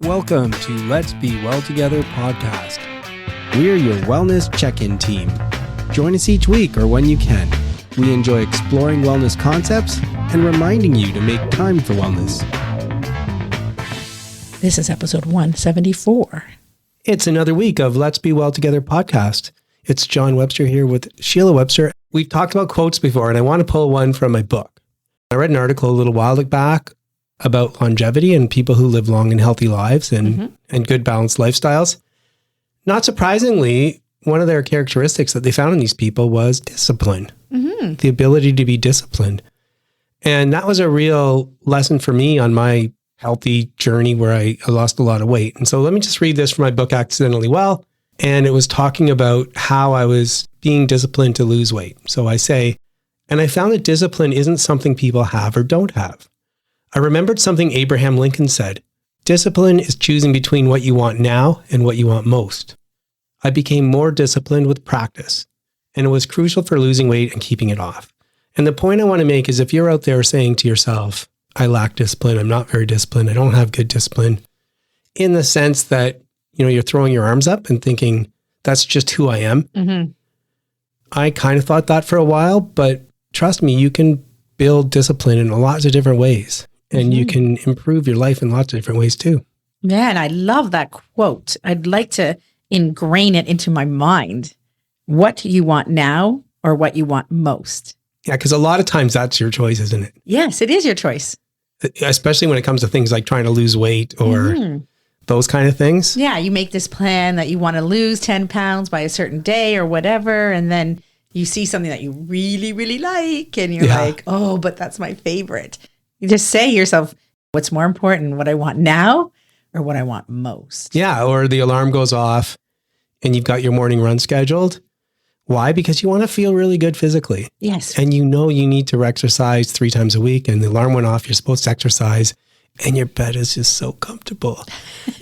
Welcome to Let's Be Well Together podcast. We're your wellness check-in team. Join us each week or when you can. We enjoy exploring wellness concepts and reminding you to make time for wellness. This is episode 174. It's another week of Let's Be Well Together podcast. It's John Webster here with Sheila Webster. We've talked about quotes before, and I want to pull one from my book. I read an article a little while back about longevity and people who live long and healthy lives and good balanced lifestyles. Not surprisingly, one of their characteristics that they found in these people was discipline, the ability to be disciplined. And that was a real lesson for me on my healthy journey where I lost a lot of weight. And so let me just read this from my book, Accidentally Well. And it was talking about how I was being disciplined to lose weight. So I say, and I found that discipline isn't something people have or don't have. I remembered something Abraham Lincoln said. Discipline is choosing between what you want now and what you want most. I became more disciplined with practice, and it was crucial for losing weight and keeping it off. And the point I want to make is if you're out there saying to yourself, I lack discipline, I'm not very disciplined, I don't have good discipline, in the sense that, you're throwing your arms up and thinking, that's just who I am. I kind of thought that for a while, but trust me, you can build discipline in lots of different ways. And you can improve your life in lots of different ways too. Yeah, and I love that quote. I'd like to ingrain it into my mind. What you want now or what you want most. Yeah, because a lot of times that's your choice, isn't it? Yes, it is your choice. Especially when it comes to things like trying to lose weight or those kind of things. Yeah, you make this plan that you want to lose 10 pounds by a certain day or whatever, and then you see something that you really, really like, and you're like, oh, but that's my favorite. You just say to yourself, what's more important, what I want now or what I want most? Yeah, or the alarm goes off and you've got your morning run scheduled. Why? Because you want to feel really good physically. Yes. And you need to exercise 3 times a week, and the alarm went off, you're supposed to exercise, and your bed is just so comfortable.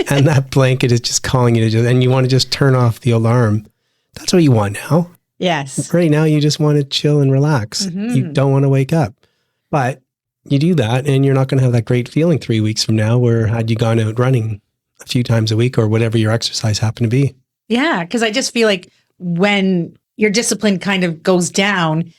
And that blanket is just calling you to and you want to just turn off the alarm. That's what you want now. Yes. Right now, you just want to chill and relax. You don't want to wake up. But you do that and you're not going to have that great feeling 3 weeks from now where had you gone out running a few times a week or whatever your exercise happened to be. Yeah, because I just feel like when your discipline kind of goes down,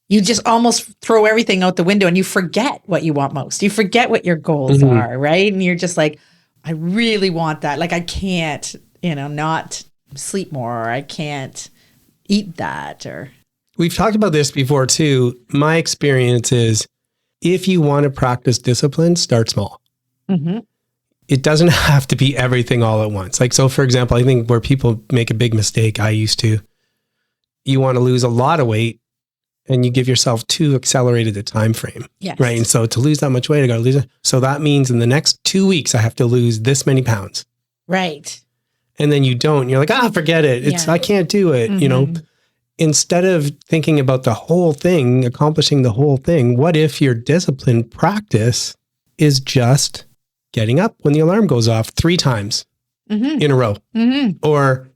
you just almost throw everything out the window and you forget what you want most. You forget what your goals are, right? And you're just like, I really want that. Like I can't, not sleep more, or I can't eat that. Or we've talked about this before too. My experience is if you want to practice discipline, start small. It doesn't have to be everything all at once. Like, so for example, I think where people make a big mistake, I used to, you want to lose a lot of weight and you give yourself too accelerated a time frame. Yes. Right. And so to lose that much weight, I got to lose it. So that means in the next 2 weeks, I have to lose this many pounds. Right. And then you don't, you're like, forget it. I can't do it. Instead of thinking about the whole thing, accomplishing the whole thing, what if your discipline practice is just getting up when the alarm goes off 3 times in a row? Or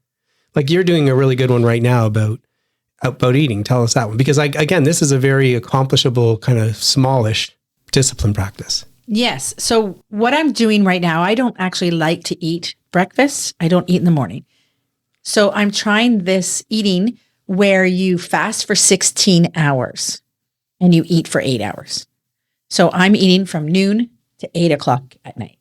like you're doing a really good one right now about eating. Tell us that one. Because again, this is a very accomplishable kind of smallish discipline practice. Yes. So what I'm doing right now, I don't actually like to eat breakfast. I don't eat in the morning. So I'm trying this eating where you fast for 16 hours and you eat for 8 hours. So I'm eating from noon to 8 o'clock at night.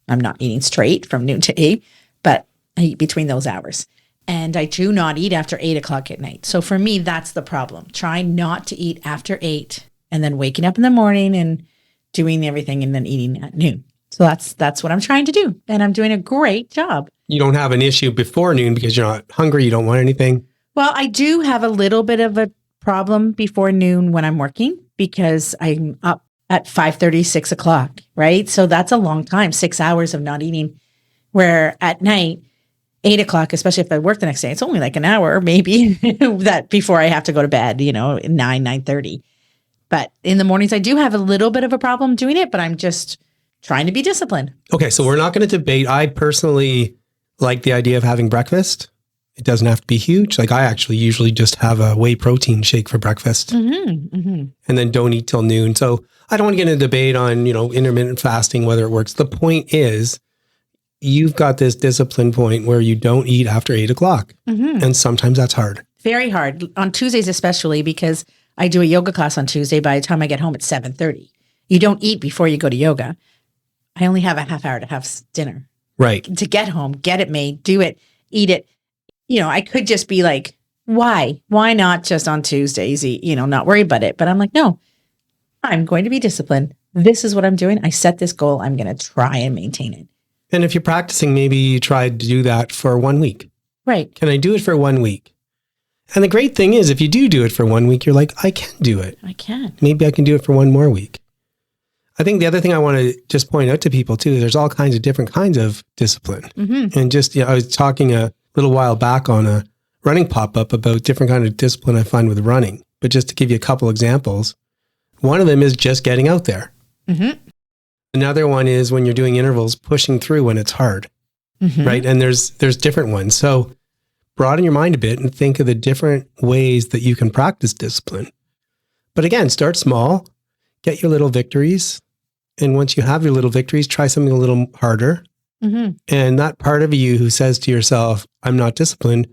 I'm not eating straight from noon to 8, but I eat between those hours. And I do not eat after 8 o'clock at night. So for me, that's the problem. Trying not to eat after 8 and then waking up in the morning and doing everything and then eating at noon. So that's what I'm trying to do. And I'm doing a great job. You don't have an issue before noon because you're not hungry. You don't want anything. Well, I do have a little bit of a problem before noon when I'm working because I'm up at 5:30, 6 o'clock, right? So that's a long time, 6 hours of not eating. Where at night, 8 o'clock, especially if I work the next day, it's only like an hour maybe that before I have to go to bed, 9:30. But in the mornings, I do have a little bit of a problem doing it, but I'm just trying to be disciplined. Okay, so we're not going to debate. I personally like the idea of having breakfast. It doesn't have to be huge. Like I actually usually just have a whey protein shake for breakfast and then don't eat till noon. So I don't want to get into a debate on, intermittent fasting, whether it works. The point is you've got this discipline point where you don't eat after 8 o'clock. And sometimes that's hard. Very hard. On Tuesdays especially, because I do a yoga class on Tuesday. By the time I get home, it's 7:30. You don't eat before you go to yoga. I only have a half hour to have dinner. Right. To get home, get it made, do it, eat it. I could just be like, why? Why not just on Tuesdays eat, not worry about it? But I'm like, no, I'm going to be disciplined. This is what I'm doing. I set this goal. I'm going to try and maintain it. And if you're practicing, maybe you try to do that for 1 week. Right. Can I do it for 1 week? And the great thing is, if you do it for 1 week, you're like, I can do it. I can. Maybe I can do it for 1 more week. I think the other thing I want to just point out to people too, there's all kinds of different kinds of discipline. And just, I was talking a little while back on a running pop-up about different kind of discipline I find with running. But just to give you a couple examples, one of them is just getting out there. Another one is when you're doing intervals, pushing through when it's hard, right? And there's different ones. So broaden your mind a bit and think of the different ways that you can practice discipline. But again, start small, get your little victories. And once you have your little victories, try something a little harder. And that part of you who says to yourself, I'm not disciplined,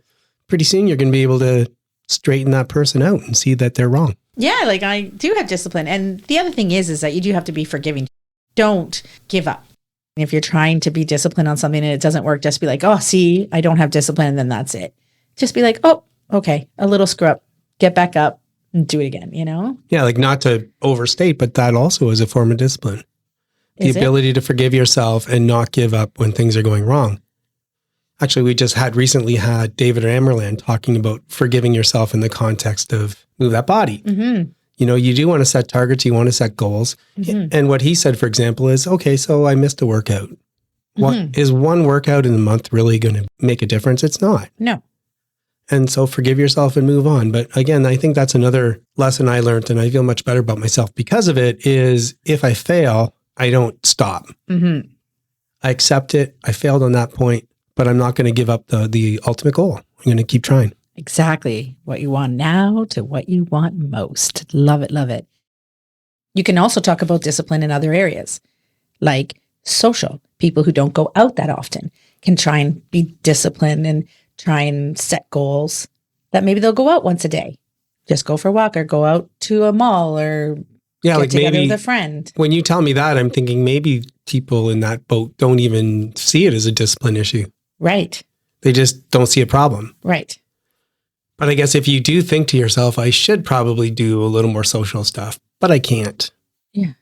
pretty soon you're going to be able to straighten that person out and see that they're wrong. Yeah, like I do have discipline. And the other thing is that you do have to be forgiving. Don't give up. If you're trying to be disciplined on something and it doesn't work, just be like, oh, see, I don't have discipline. And then that's it. Just be like, oh, okay, a little screw up, get back up and do it again, Yeah, like not to overstate, but that also is a form of discipline. The ability to forgive yourself and not give up when things are going wrong. Actually, we just recently had David Amerland talking about forgiving yourself in the context of move that body. You do want to set targets, you want to set goals. And what he said, for example, is, okay, so I missed a workout. Is one workout in the month really going to make a difference? It's not. No. And so forgive yourself and move on. But again, I think that's another lesson I learned, and I feel much better about myself because of it, is if I fail, I don't stop. I accept it. I failed on that point, but I'm not going to give up the ultimate goal. I'm going to keep trying. Exactly. What you want now to what you want most. Love it. Love it. You can also talk about discipline in other areas, like social. People who don't go out that often can try and be disciplined and try and set goals that maybe they'll go out once a day. Just go for a walk or go out to a mall or get together with a friend. When you tell me that, I'm thinking maybe people in that boat don't even see it as a discipline issue. Right. They just don't see a problem. Right. But I guess if you do think to yourself, I should probably do a little more social stuff, but I can't. Yeah.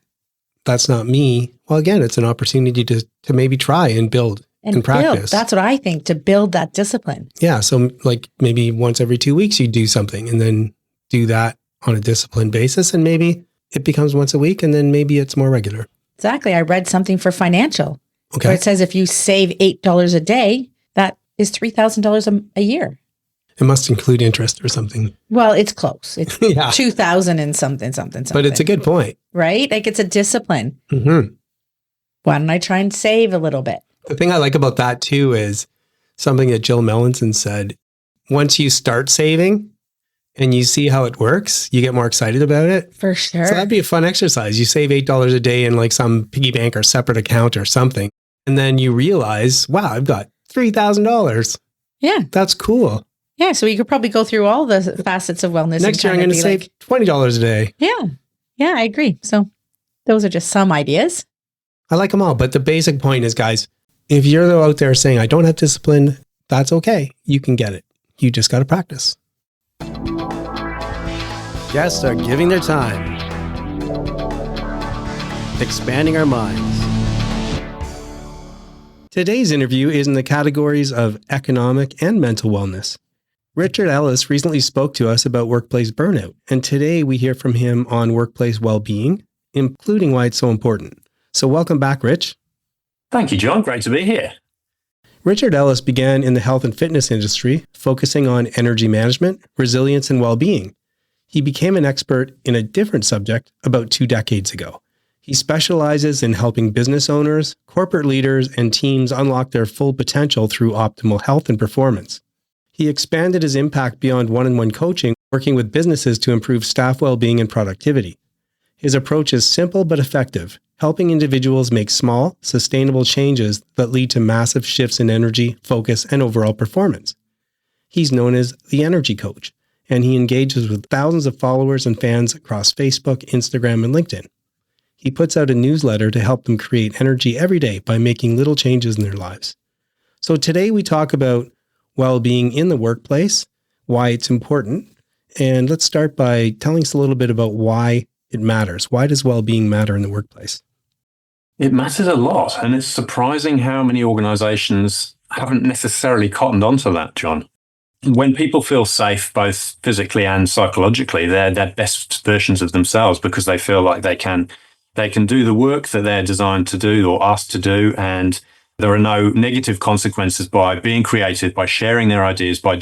That's not me. Well, again, it's an opportunity to maybe try and build and practice. That's what I think, to build that discipline. Yeah. So like maybe once every 2 weeks you do something and then do that on a disciplined basis. And maybe it becomes once a week and then maybe it's more regular. Exactly. I read something for financial. Okay. Where it says if you save $8 a day, that is $3,000 a year. It must include interest or something. Well, it's close. It's yeah. 2,000 and something. But it's a good point. Right? Like it's a discipline. Mm-hmm. Why don't I try and save a little bit? The thing I like about that too is something that Jill Mellinson said. Once you start saving and you see how it works, you get more excited about it. For sure. So that'd be a fun exercise. You save $8 a day in like some piggy bank or separate account or something. And then you realize, wow, I've got $3,000. Yeah. That's cool. Yeah. So you could probably go through all the facets of wellness. Next year, I'm going to save $20 a day. Yeah. Yeah, I agree. So those are just some ideas. I like them all. But the basic point is, guys, if you're out there saying, I don't have discipline, that's okay. You can get it. You just got to practice. Guests are giving their time, expanding our minds. Today's interview is in the categories of economic and mental wellness. Richard Ellis recently spoke to us about workplace burnout, and today we hear from him on workplace well-being, including why it's so important. So welcome back, Rich. Thank you, John. Great to be here. Richard Ellis began in the health and fitness industry, focusing on energy management, resilience, and well-being. He became an expert in a different subject about 2 decades ago. He specializes in helping business owners, corporate leaders, and teams unlock their full potential through optimal health and performance. He expanded his impact beyond one-on-one coaching, working with businesses to improve staff well-being and productivity. His approach is simple but effective. helping individuals make small, sustainable changes that lead to massive shifts in energy, focus, and overall performance. He's known as the Energy Coach, and he engages with thousands of followers and fans across Facebook, Instagram, and LinkedIn. He puts out a newsletter to help them create energy every day by making little changes in their lives. So today we talk about well-being in the workplace, why it's important, and let's start by telling us a little bit about why it matters. Why does well-being matter in the workplace? It matters a lot, and it's surprising how many organizations haven't necessarily cottoned onto that, John. When people feel safe, both physically and psychologically, they're their best versions of themselves because they feel like they can do the work that they're designed to do or asked to do, and there are no negative consequences by being creative, by sharing their ideas, by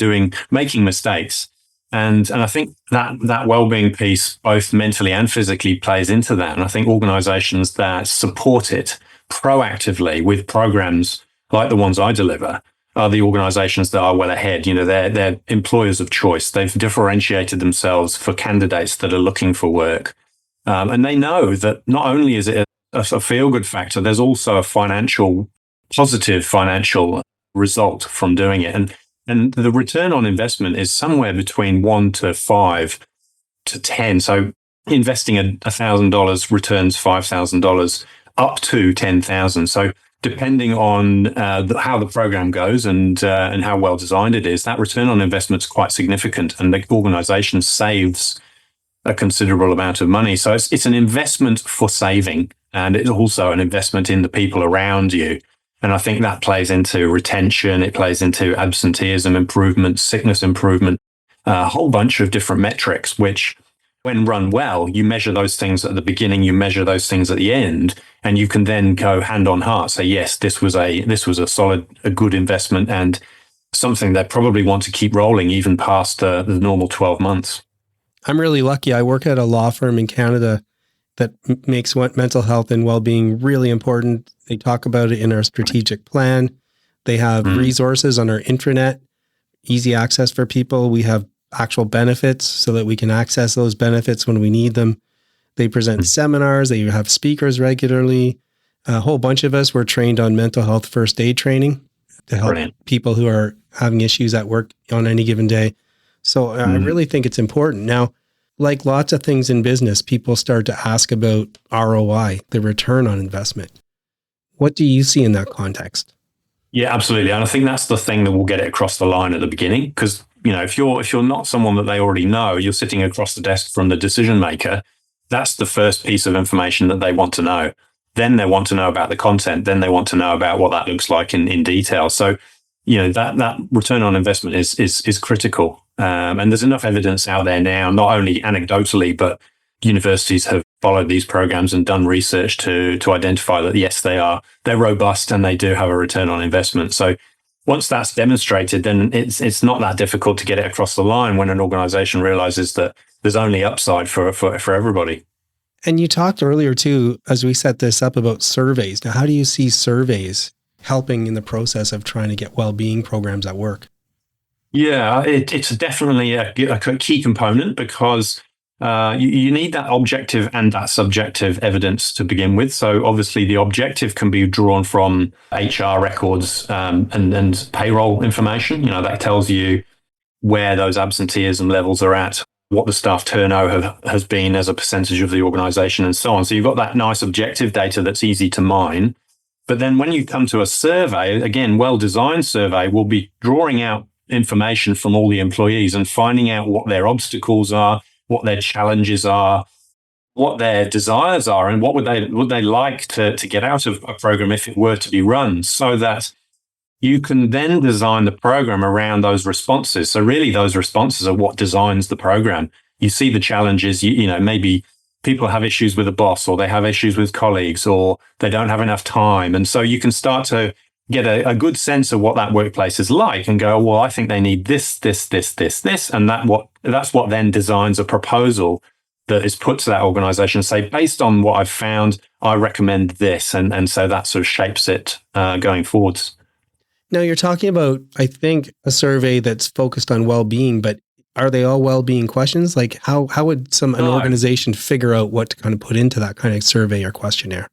making mistakes. And I think that well-being piece, both mentally and physically, plays into that. And I think organizations that support it proactively with programs like the ones I deliver are the organizations that are well ahead. You know, they're employers of choice. They've differentiated themselves for candidates that are looking for work. And they know that not only is it a feel-good factor, there's also a positive financial result from doing it. And the return on investment is somewhere between 1 to 5 to 10. So investing $1,000 returns $5,000 up to $10,000. So depending on how the program goes and how well designed it is, that return on investment is quite significant, and the organization saves a considerable amount of money. So it's an investment for saving, and it's also an investment in the people around you. And I think that plays into retention, it plays into absenteeism improvement, sickness improvement, a whole bunch of different metrics, which when run well, you measure those things at the beginning, you measure those things at the end, and you can then go hand on heart, say, yes, this was a solid, a good investment, and something that probably want to keep rolling even past the normal 12 months. I'm really lucky. I work at a law firm in Canada that makes mental health and well-being really important. They talk about it in our strategic plan. They have resources on our intranet, easy access for people. We have actual benefits so that we can access those benefits when we need them. They present seminars. They have speakers regularly. A whole bunch of us were trained on mental health first aid training to help people who are having issues at work on any given day. So I really think it's important. Now, like lots of things in business, people start to ask about ROI, the return on investment. What do you see in that context? Yeah, absolutely. And I think that's the thing that will get it across the line at the beginning. Because, you know, if you're not someone that they already know, you're sitting across the desk from the decision maker, that's the first piece of information that they want to know. Then they want to know about the content. Then they want to know about what that looks like in detail. So, you know, that return on investment is critical. And there's enough evidence out there now, not only anecdotally, but universities have followed these programs and done research to identify that, yes, they're robust and they do have a return on investment. So once that's demonstrated, then it's not that difficult to get it across the line when an organization realizes that there's only upside for everybody. And you talked earlier too, as we set this up, about surveys. Now, how do you see surveys helping in the process of trying to get well-being programs at work? Yeah, it's definitely a key component because you need that objective and that subjective evidence to begin with. So obviously the objective can be drawn from HR records and payroll information. You know, that tells you where those absenteeism levels are at, what the staff turnover has been as a percentage of the organization and so on. So you've got that nice objective data that's easy to mine. But then when you come to a survey, again, well-designed survey will be drawing out information from all the employees and finding out what their obstacles are, what their challenges are, what their desires are, and what would they like to get out of a program if it were to be run, so that you can then design the program around those responses. So really those responses are what designs the program. You see the challenges, you know, maybe people have issues with a boss, or they have issues with colleagues, or they don't have enough time. And so you can start to get a good sense of what that workplace is like and go, well, I think they need this. And that's what then designs a proposal that is put to that organization, say, based on what I've found, I recommend this. And so that sort of shapes it going forwards. Now you're talking about, I think, a survey that's focused on well-being, but are they all well-being questions? Like how would an organization figure out what to kind of put into that kind of survey or questionnaire?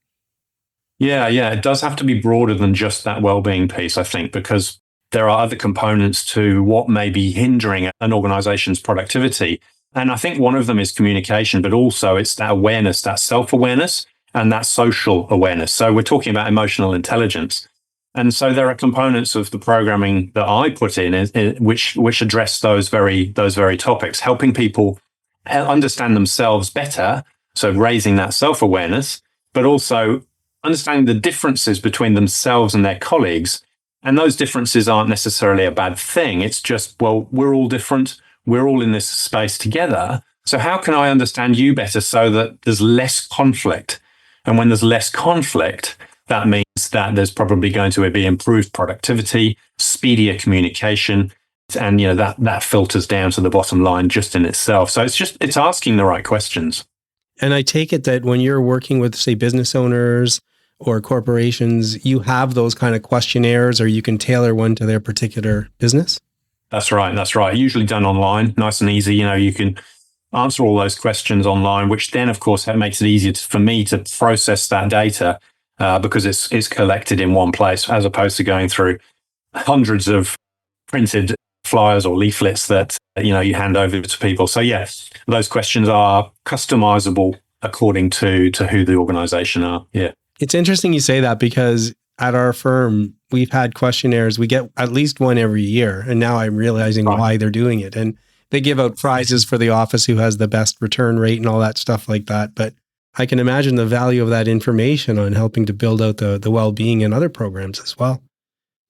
Yeah, it does have to be broader than just that well-being piece, I think, because there are other components to what may be hindering an organization's productivity. And I think one of them is communication, but also it's that awareness, that self-awareness and that social awareness. So we're talking about emotional intelligence. And so there are components of the programming that I put in which address those very topics, helping people understand themselves better. So raising that self-awareness, but also understanding the differences between themselves and their colleagues. And those differences aren't necessarily a bad thing. It's just, well, we're all different. We're all in this space together. So how can I understand you better so that there's less conflict? And when there's less conflict, that means that there's probably going to be improved productivity, speedier communication, and that filters down to the bottom line just in itself. So it's asking the right questions. And I take it that when you're working with, say, business owners or corporations, you have those kind of questionnaires, or you can tailor one to their particular business? That's right. Usually done online, nice and easy. You can answer all those questions online, which then, of course, that makes it easier for me to process that data because it's collected in one place, as opposed to going through hundreds of printed flyers or leaflets that you hand over to people. So yes, those questions are customizable according to who the organization are. Yeah. It's interesting you say that, because at our firm, we've had questionnaires. We get at least one every year. And now I'm realizing why they're doing it. And they give out prizes for the office who has the best return rate and all that stuff like that. But I can imagine the value of that information on helping to build out the well-being and other programs as well.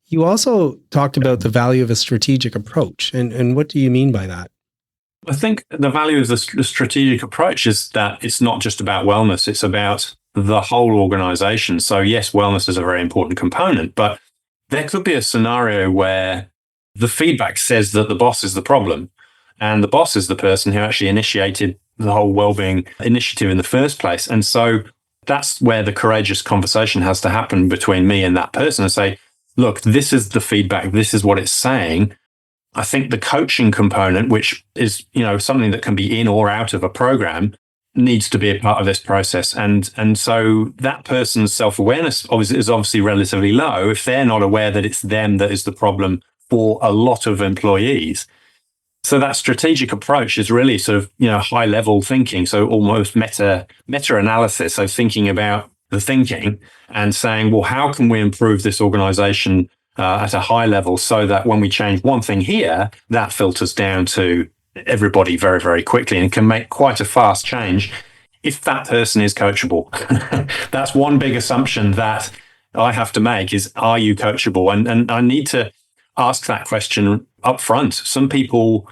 You also talked about the value of a strategic approach. And what do you mean by that? I think the value of the strategic approach is that it's not just about wellness, it's about the whole organization. So yes, wellness is a very important component, but there could be a scenario where the feedback says that the boss is the problem, and the boss is the person who actually initiated the whole wellbeing initiative in the first place. And so that's where the courageous conversation has to happen between me and that person and say, look, this is the feedback, this is what it's saying. I think the coaching component, which is, something that can be in or out of a program, needs to be a part of this process. And so that person's self-awareness is obviously relatively low if they're not aware that it's them that is the problem for a lot of employees. So that strategic approach is really sort of, high level thinking. So almost meta-analysis. So thinking about the thinking and saying, well, how can we improve this organization at a high level so that when we change one thing here, that filters down to everybody very, very quickly and can make quite a fast change if that person is coachable. That's one big assumption that I have to make is, are you coachable? And I need to ask that question up front. Some people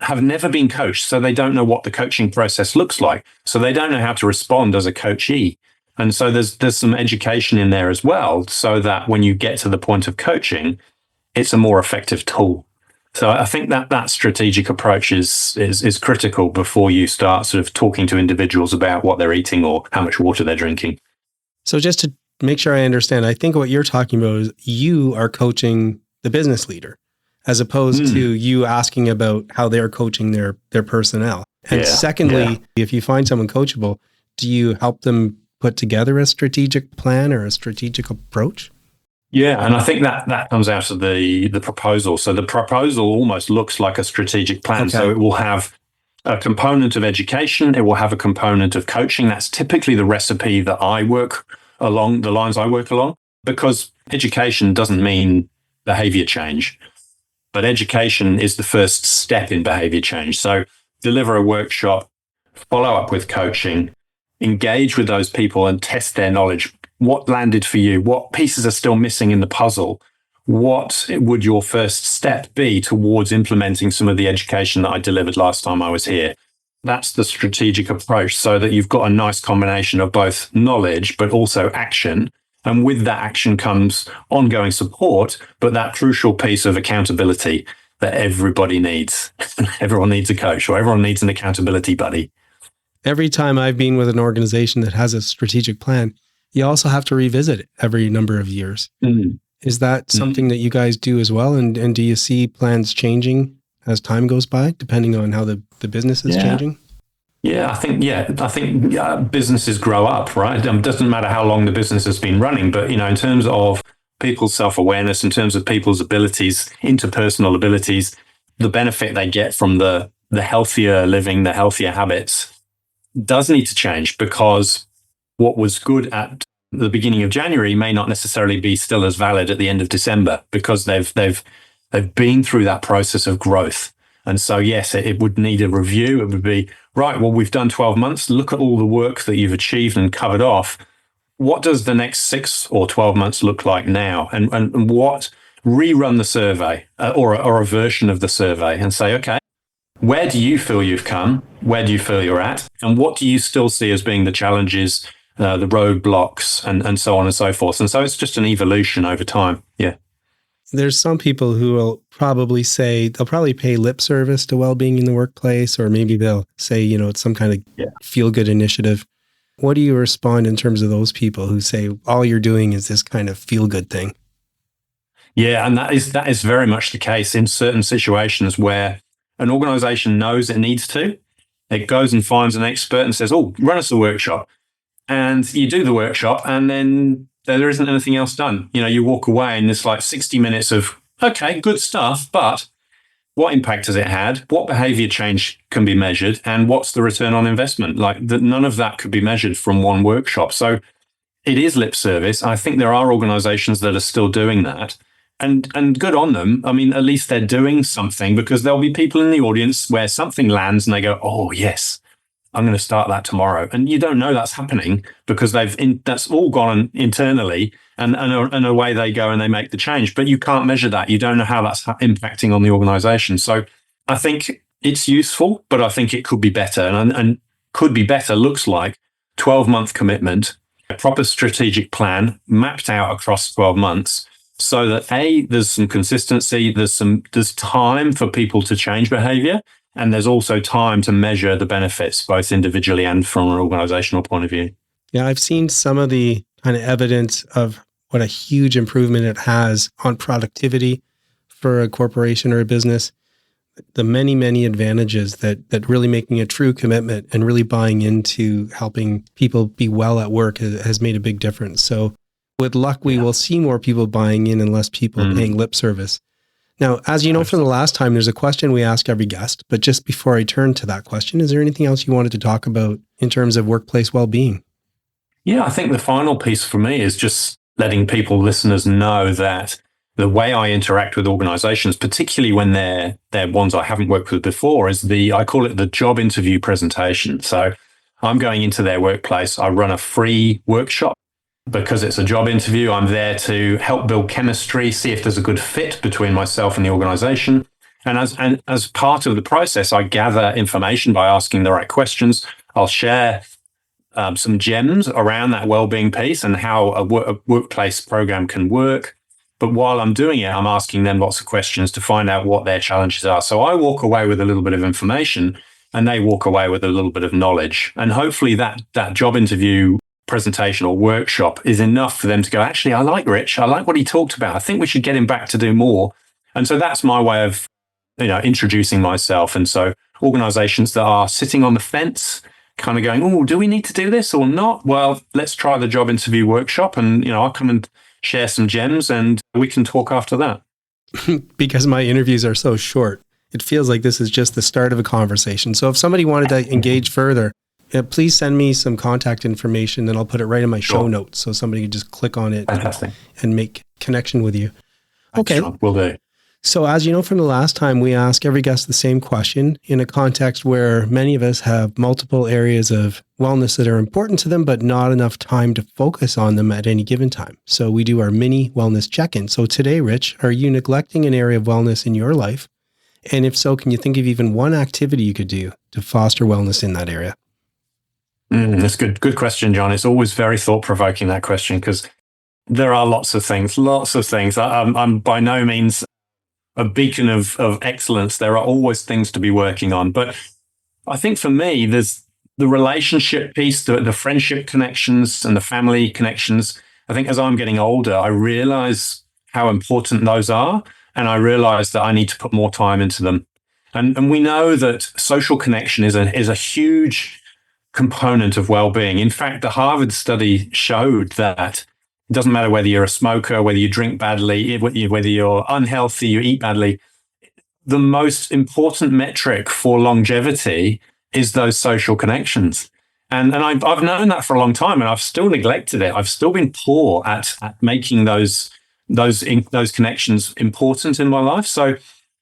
have never been coached, so they don't know what the coaching process looks like. So they don't know how to respond as a coachee. And so there's some education in there as well, so that when you get to the point of coaching, it's a more effective tool. So I think that strategic approach is critical before you start sort of talking to individuals about what they're eating or how much water they're drinking. So just to make sure I understand, I think what you're talking about is you are coaching the business leader as opposed to you asking about how they're coaching their personnel. And secondly, if you find someone coachable, do you help them put together a strategic plan or a strategic approach? Yeah, and I think that comes out of the proposal. So the proposal almost looks like a strategic plan. Okay. So it will have a component of education. It will have a component of coaching. That's typically the recipe that I work along, the lines I work along, because education doesn't mean behavior change, but education is the first step in behavior change. So deliver a workshop, follow up with coaching, engage with those people and test their knowledge. What landed for you? What pieces are still missing in the puzzle? What would your first step be towards implementing some of the education that I delivered last time I was here? That's the strategic approach, so that you've got a nice combination of both knowledge, but also action. And with that action comes ongoing support, but that crucial piece of accountability that everybody needs. Everyone needs a coach, or everyone needs an accountability buddy. Every time I've been with an organization that has a strategic plan, you also have to revisit it every number of years. Is that something that you guys do as well? And do you see plans changing as time goes by, depending on how the business is changing? Yeah, I think businesses grow up, right? It doesn't matter how long the business has been running, but in terms of people's self-awareness, in terms of people's abilities, interpersonal abilities, the benefit they get from the healthier living, the healthier habits does need to change, because what was good at the beginning of January may not necessarily be still as valid at the end of December, because they've been through that process of growth. And so, yes, it would need a review. It would be, right, well, we've done 12 months. Look at all the work that you've achieved and covered off. What does the next 6 or 12 months look like now? And what, rerun the survey, or a version of the survey, and say, okay, where do you feel you've come? Where do you feel you're at? And what do you still see as being the challenges, the roadblocks, and so on and so forth? And so it's just an evolution over time. Yeah. There's some people who will probably say they'll probably pay lip service to well-being in the workplace, or maybe they'll say, it's some kind of feel-good initiative. What do you respond in terms of those people who say all you're doing is this kind of feel-good thing? Yeah, and that is very much the case in certain situations where an organization knows it needs to. It goes and finds an expert and says, oh, run us a workshop. And you do the workshop, and then there isn't anything else done. You walk away and it's like 60 minutes of, okay, good stuff, but what impact has it had? What behavior change can be measured? And what's the return on investment? None of that could be measured from one workshop. So it is lip service. I think there are organizations that are still doing that. And good on them. I mean, at least they're doing something, because there'll be people in the audience where something lands and they go, oh, yes, I'm going to start that tomorrow. And you don't know that's happening, because that's all gone internally, and away they go and they make the change. But you can't measure that. You don't know how that's impacting on the organization. So I think it's useful, but I think it could be better. And could be better looks like 12-month commitment, a proper strategic plan mapped out across 12 months, so that there's some consistency, there's time for people to change behavior, and there's also time to measure the benefits, both individually and from an organizational point of view. Yeah, I've seen some of the kind of evidence of what a huge improvement it has on productivity for a corporation or a business. The many, many advantages that really making a true commitment and really buying into helping people be well at work has made a big difference. So with luck, we will see more people buying in and less people paying lip service. Now, as you know from the last time, there's a question we ask every guest, but just before I turn to that question, is there anything else you wanted to talk about in terms of workplace well-being? Yeah, I think the final piece for me is just letting listeners know that the way I interact with organizations, particularly when they're ones I haven't worked with before, is I call it the job interview presentation. So I'm going into their workplace. I run a free workshop. Because it's a job interview, I'm there to help build chemistry, see if there's a good fit between myself and the organization. And as part of the process, I gather information by asking the right questions. I'll share some gems around that well-being piece and how a workplace program can work. But while I'm doing it, I'm asking them lots of questions to find out what their challenges are. So I walk away with a little bit of information, and they walk away with a little bit of knowledge. And hopefully that job interview presentation or workshop is enough for them to go, actually, I like Rich. I like what he talked about. I think we should get him back to do more. And so that's my way of, introducing myself. And so organizations that are sitting on the fence, kind of going, oh, do we need to do this or not? Well, let's try the job interview workshop, and, I'll come and share some gems, and we can talk after that. Because my interviews are so short, it feels like this is just the start of a conversation. So if somebody wanted to engage further, please send me some contact information, and I'll put it right in my show notes, so somebody can just click on it and make connection with you. Okay. Will do. So as you know from the last time, we ask every guest the same question in a context where many of us have multiple areas of wellness that are important to them, but not enough time to focus on them at any given time. So we do our mini wellness check-in. So today, Rich, are you neglecting an area of wellness in your life? And if so, can you think of even one activity you could do to foster wellness in that area? That's good. Good question, John. It's always very thought-provoking, that question, because there are lots of things. I'm by no means a beacon of excellence. There are always things to be working on. But I think for me, there's the relationship piece, the friendship connections and the family connections. I think as I'm getting older, I realize how important those are. And I realize that I need to put more time into them. And we know that social connection is a huge component of well-being. In fact, the Harvard study showed that it doesn't matter whether you're a smoker, whether you drink badly, whether you're unhealthy, you eat badly. The most important metric for longevity is those social connections. And I've known that for a long time, and I've still neglected it. I've still been poor at making those connections important in my life. So,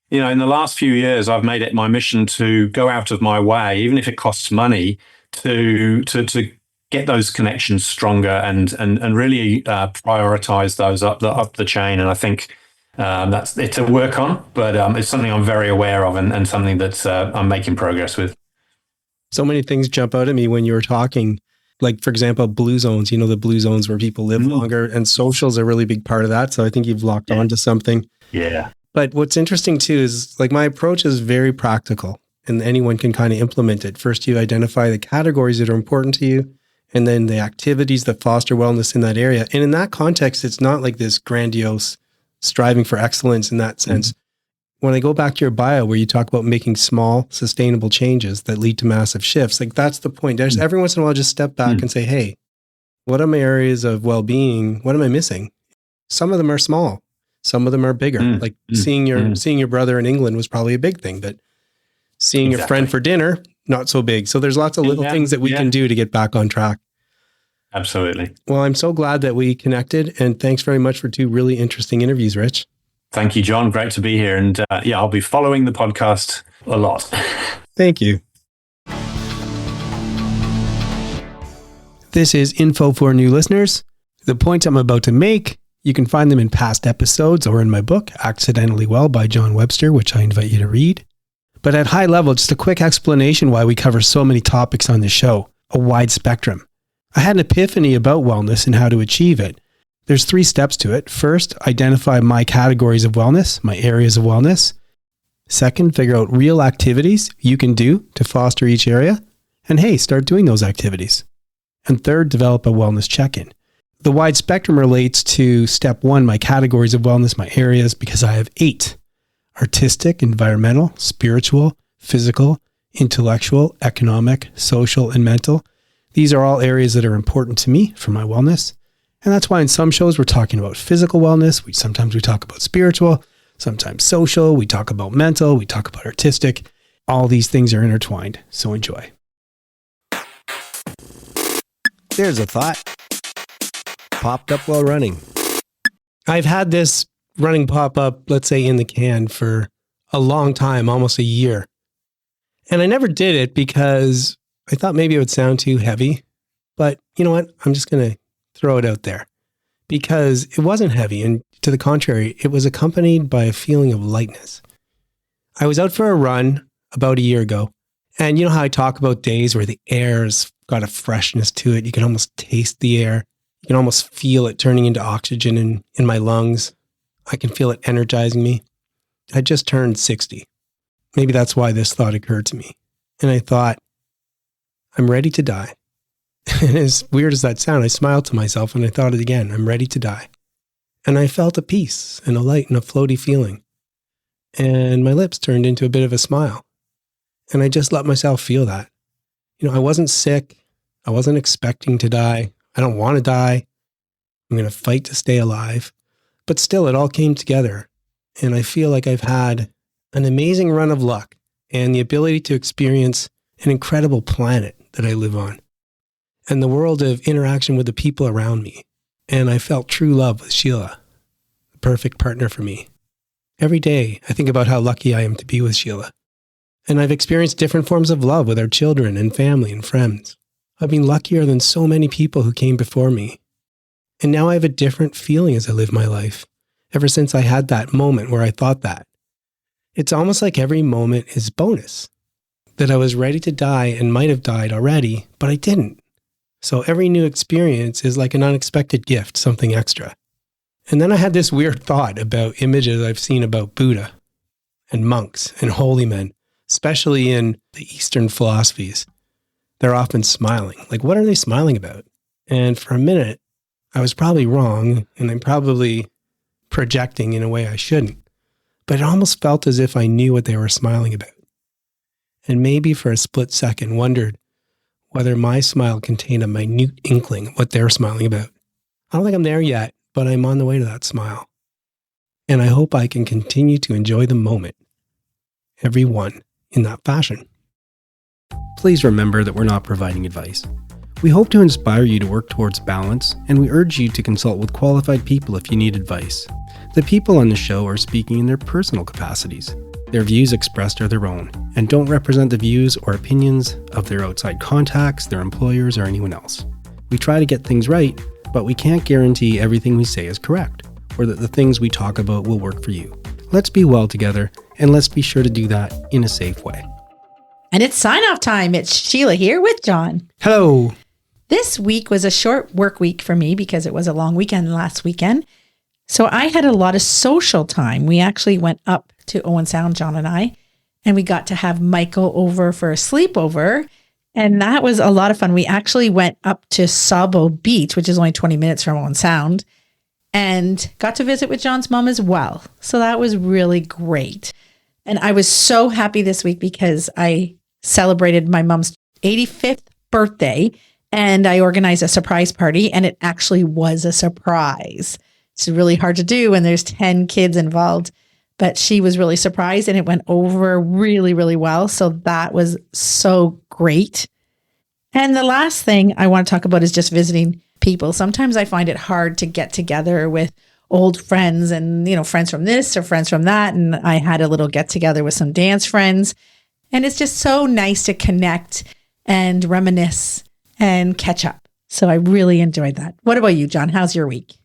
in the last few years, I've made it my mission to go out of my way, even if it costs money, to get those connections stronger and really prioritize those up the chain. And I think that's it to work on, but it's something I'm very aware of and something that I'm making progress with. So many things jump out at me when you were talking, like, for example, blue zones, the blue zones where people live longer, and social's a really big part of that. So I think you've locked on to something. Yeah. But what's interesting too is, like, my approach is very practical and anyone can kind of implement it. First, you identify the categories that are important to you, and then the activities that foster wellness in that area. And in that context, it's not like this grandiose striving for excellence in that sense. When I go back to your bio where you talk about making small, sustainable changes that lead to massive shifts, like, that's the point. There's every once in a while, just step back and say, hey, what are my areas of well-being? What am I missing? Some of them are small. Some of them are bigger. Like seeing your brother in England was probably a big thing, but seeing your friend for dinner, not so big. So there's lots of little things that we can do to get back on track. Absolutely. Well, I'm so glad that we connected, and thanks very much for 2 really interesting interviews, Rich. Thank you, John. Great to be here. And I'll be following the podcast a lot. Thank you. This is info for new listeners. The points I'm about to make, you can find them in past episodes or in my book, Accidentally Well by John Webster, which I invite you to read. But at high level, just a quick explanation why we cover so many topics on this show, a wide spectrum. I had an epiphany about wellness and how to achieve it. There's 3 steps to it. First, identify my categories of wellness, my areas of wellness. Second, figure out real activities you can do to foster each area. And hey, start doing those activities. And third, develop a wellness check-in. The wide spectrum relates to step 1, my categories of wellness, my areas, because I have 8. Artistic, environmental, spiritual, physical, intellectual, economic, social, and mental. These are all areas that are important to me for my wellness. And that's why in some shows we're talking about physical wellness. Sometimes we talk about spiritual, sometimes social, we talk about mental, we talk about artistic. All these things are intertwined. So enjoy. There's a thought. Popped up while running. I've had this running pop up, let's say, in the can for a long time, almost a year. And I never did it because I thought maybe it would sound too heavy. But you know what? I'm just going to throw it out there because it wasn't heavy. And to the contrary, it was accompanied by a feeling of lightness. I was out for a run about a year ago. And you know how I talk about days where the air's got a freshness to it. You can almost taste the air. You can almost feel it turning into oxygen in my lungs. I can feel it energizing me. I just turned 60. Maybe that's why this thought occurred to me. And I thought, I'm ready to die. And as weird as that sounds, I smiled to myself and I thought it again. I'm ready to die. And I felt a peace and a light and a floaty feeling. And my lips turned into a bit of a smile. And I just let myself feel that. I wasn't sick. I wasn't expecting to die. I don't want to die. I'm going to fight to stay alive. But still, it all came together. And I feel like I've had an amazing run of luck and the ability to experience an incredible planet that I live on and the world of interaction with the people around me. And I felt true love with Sheila, the perfect partner for me. Every day, I think about how lucky I am to be with Sheila. And I've experienced different forms of love with our children and family and friends. I've been luckier than so many people who came before me. And now I have a different feeling as I live my life, ever since I had that moment where I thought that. It's almost like every moment is bonus, that I was ready to die and might have died already, but I didn't. So every new experience is like an unexpected gift, something extra. And then I had this weird thought about images I've seen about Buddha and monks and holy men, especially in the Eastern philosophies. They're often smiling. Like, what are they smiling about? And for a minute, I was probably wrong, and I'm probably projecting in a way I shouldn't. But it almost felt as if I knew what they were smiling about. and maybe for a split second wondered whether my smile contained a minute inkling of what they're smiling about. I don't think I'm there yet, but I'm on the way to that smile. And I hope I can continue to enjoy the moment, every one, in that fashion. Please remember that we're not providing advice. We hope to inspire you to work towards balance, and we urge you to consult with qualified people if you need advice. The people on the show are speaking in their personal capacities. Their views expressed are their own, and don't represent the views or opinions of their outside contacts, their employers, or anyone else. We try to get things right, but we can't guarantee everything we say is correct, or that the things we talk about will work for you. Let's be well together, and let's be sure to do that in a safe way. And it's sign-off time. It's Sheila here with John. Hello. This week was a short work week for me because it was a long weekend last weekend. So I had a lot of social time. We actually went up to Owen Sound, John and I, and we got to have Michael over for a sleepover. And that was a lot of fun. We actually went up to Sabo Beach, which is only 20 minutes from Owen Sound, and got to visit with John's mom as well. So that was really great. And I was so happy this week because I celebrated my mom's 85th birthday and I organized a surprise party, and it actually was a surprise. It's really hard to do when there's 10 kids involved, but she was really surprised and it went over really, really well. So that was so great. And the last thing I want to talk about is just visiting people. Sometimes I find it hard to get together with old friends and, friends from this or friends from that. And I had a little get together with some dance friends, and it's just so nice to connect and reminisce and catch up. So I really enjoyed that. What about you, John? How's your week?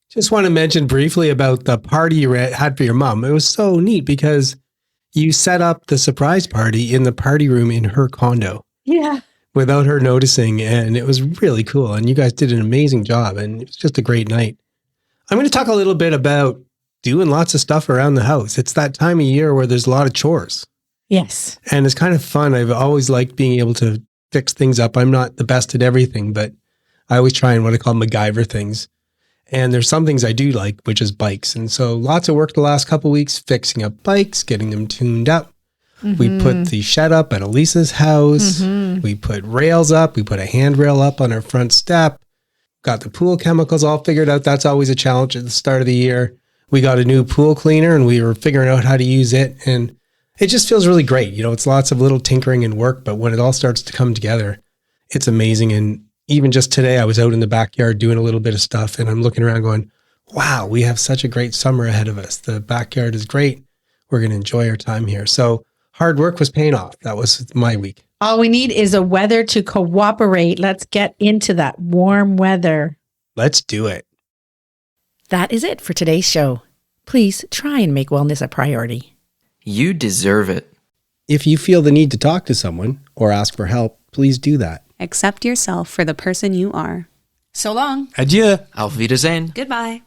Just want to mention briefly about the party you had for your mom. It was so neat because you set up the surprise party in the party room in her condo. Yeah. Without her noticing, and it was really cool. And you guys did an amazing job, and it was just a great night. I'm going to talk a little bit about doing lots of stuff around the house. It's that time of year where there's a lot of chores. Yes. And it's kind of fun. I've always liked being able to fix things up. I'm not the best at everything, but I always try and what I call MacGyver things. And there's some things I do like, which is bikes. And so lots of work the last couple of weeks, fixing up bikes, getting them tuned up. Mm-hmm. We put the shed up at Elisa's house. Mm-hmm. We put rails up. We put a handrail up on our front step. Got the pool chemicals all figured out. That's always a challenge at the start of the year. We got a new pool cleaner and we were figuring out how to use it. And it just feels really great. It's lots of little tinkering and work, but when it all starts to come together, it's amazing. And even just today, I was out in the backyard doing a little bit of stuff, and I'm looking around going, wow, we have such a great summer ahead of us. The backyard is great. We're going to enjoy our time here. So hard work was paying off. That was my week. All we need is a weather to cooperate. Let's get into that warm weather. Let's do it. That is it for today's show. Please try and make wellness a priority. You deserve it. If you feel the need to talk to someone or ask for help, please do that. Accept yourself for the person you are. So long. Adieu. Auf Wiedersehen. Goodbye.